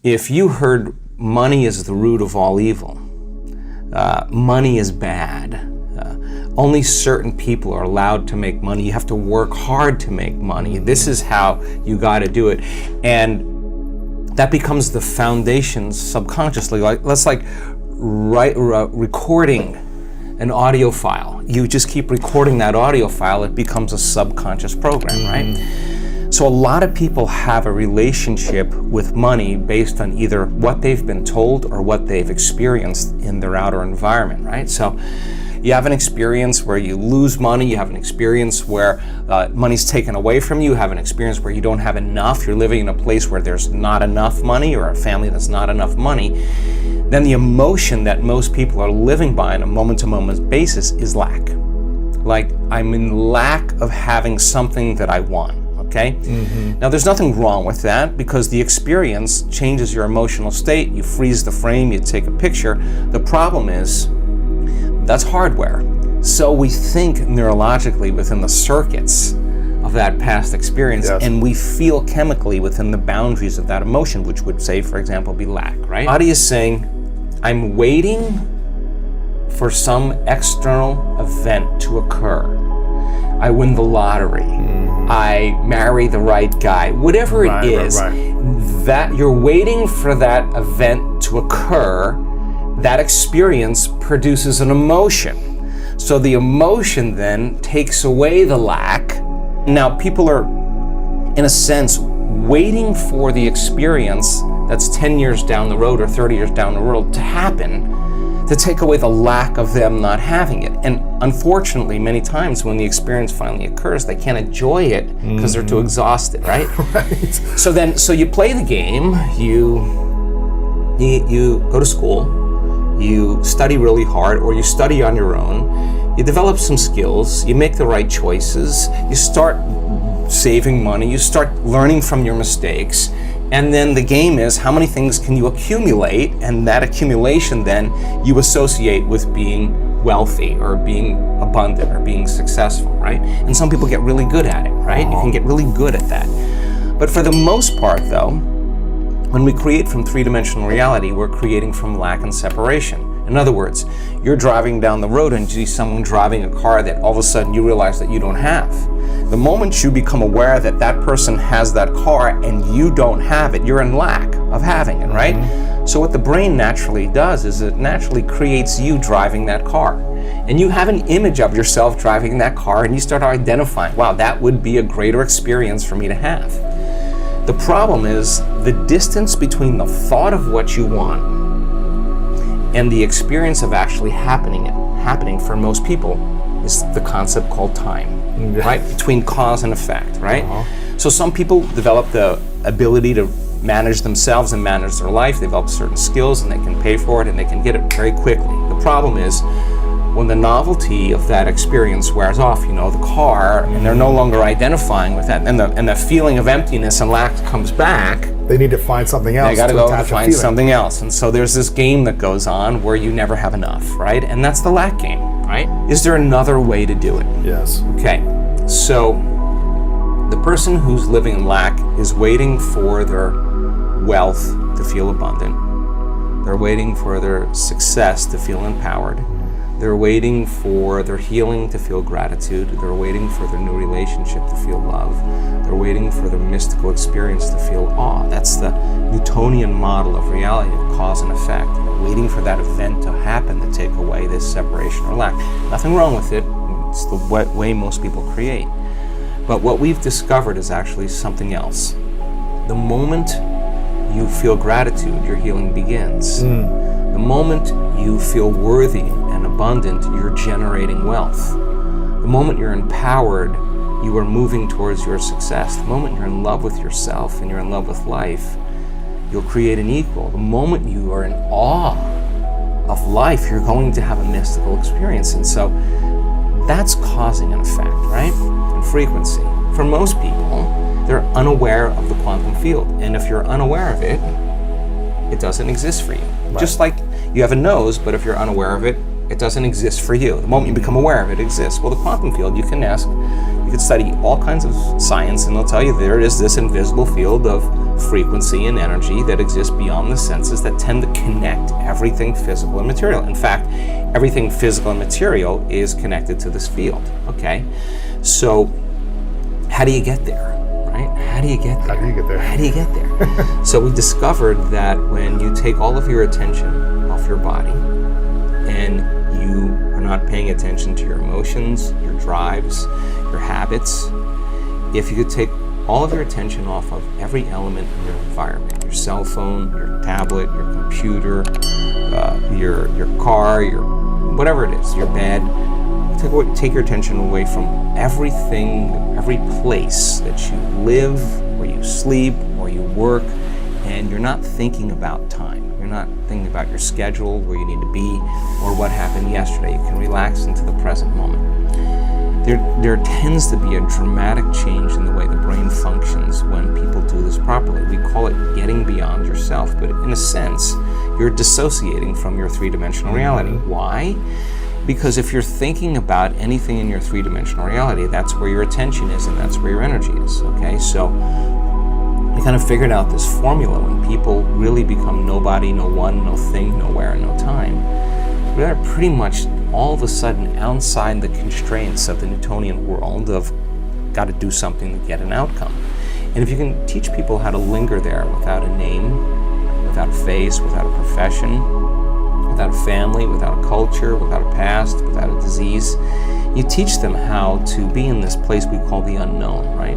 If you heard money is the root of all evil, money is bad, only certain people are allowed to make money, you have to work hard to make money, this is how you got to do it, and that becomes the foundation subconsciously. Recording an audio file. You just keep recording that audio file, it becomes a subconscious program, right? So a lot of people have a relationship with money based on either what they've been told or what they've experienced in their outer environment, right? So you have an experience where you lose money, you have an experience where money's taken away from you, you have an experience where you don't have enough, you're living in a place where there's not enough money or a family that's not enough money, then the emotion that most people are living by on a moment-to-moment basis is lack. Like, I'm in lack of having something that I want, okay? Now, there's nothing wrong with that because the experience changes your emotional state, you freeze the frame, you take a picture. The problem is, that's hardware. So we think neurologically within the circuits of that past experience, and we feel chemically within the boundaries of that emotion, which would say, for example, be lack, right? Body is saying, I'm waiting for some external event to occur. I win the lottery. I marry the right guy. Whatever it is, that you're waiting for that event to occur. That experience produces an emotion. So the emotion then takes away the lack. Now people are, in a sense, waiting for the experience that's 10 years down the road or 30 years down the road to happen, to take away the lack of them not having it. And unfortunately, many times when the experience finally occurs, they can't enjoy it because they're too exhausted, right? So you play the game, you go to school, you study really hard, or you study on your own, you develop some skills, you make the right choices, you start saving money, you start learning from your mistakes, and then the game is how many things can you accumulate, and that accumulation then you associate with being wealthy or being abundant or being successful, right? And some people get really good at it, right? You can get really good at that. But for the most part though, when we create from three-dimensional reality, we're creating from lack and separation. In other words, you're driving down the road and you see someone driving a car that all of a sudden you realize that you don't have. The moment you become aware that that person has that car and you don't have it, you're in lack of having it, right? So what the brain naturally does is it naturally creates you driving that car. And you have an image of yourself driving that car and you start identifying, wow, that would be a greater experience for me to have. The problem is the distance between the thought of what you want and the experience of actually happening for most people is the concept called time, right? Between cause and effect, right? So some people develop the ability to manage themselves and manage their life, they develop certain skills and they can pay for it and they can get it very quickly. The problem is when the novelty of that experience wears off, the car, and they're no longer identifying with that, and the feeling of emptiness and lack comes back, they need to find something else. They got to go and find something else. And so there's this game that goes on where you never have enough, right? And that's the lack game, right? Is there another way to do it? Yes. Okay, so the person who's living in lack is waiting for their wealth to feel abundant. They're waiting for their success to feel empowered. They're waiting for their healing to feel gratitude. They're waiting for their new relationship to feel love. They're waiting for their mystical experience to feel awe. That's the Newtonian model of reality, of cause and effect. Waiting for that event to happen to take away this separation or lack. Nothing wrong with it. It's the way most people create. But what we've discovered is actually something else. The moment you feel gratitude, your healing begins. The moment you feel worthy and abundant, you're generating wealth. The moment you're empowered, you are moving towards your success. The moment you're in love with yourself and you're in love with life, you'll create an equal. The moment you are in awe of life, you're going to have a mystical experience. And so that's causing an effect, right? And frequency. For most people, they're unaware of the quantum field. And if you're unaware of it, it doesn't exist for you. Right. Just like you have a nose, but if you're unaware of it, it doesn't exist for you. The moment you become aware of it, it exists. Well, the quantum field, you can study all kinds of science and they'll tell you there is this invisible field of frequency and energy that exists beyond the senses that tend to connect everything physical and material. In fact, everything physical and material is connected to this field, okay? So how do you get there, right? How do you get there? How do you get there? How do you get there? So we discovered that when you take all of your attention off your body and you are not paying attention to your emotions, your drives, your habits, if you could take all of your attention off of every element in your environment, your cell phone, your tablet, your computer, your car, your whatever it is, your bed, take your attention away from everything, every place that you live, where you sleep, where you work, and you're not thinking about time. You're not thinking about your schedule, where you need to be, or what happened yesterday. You can relax into the present moment. There tends to be a dramatic change in the way the brain functions when people do this properly. We call it getting beyond yourself, but in a sense, you're dissociating from your three-dimensional reality. Why? Because if you're thinking about anything in your three-dimensional reality, that's where your attention is and that's where your energy is, okay? So we kind of figured out this formula when people really become nobody, no one, no thing, nowhere, no time. They're pretty much all of a sudden outside the constraints of the Newtonian world of got to do something to get an outcome. And if you can teach people how to linger there without a name, without a face, without a profession, without a family, without a culture, without a past, without a disease, you teach them how to be in this place we call the unknown, right?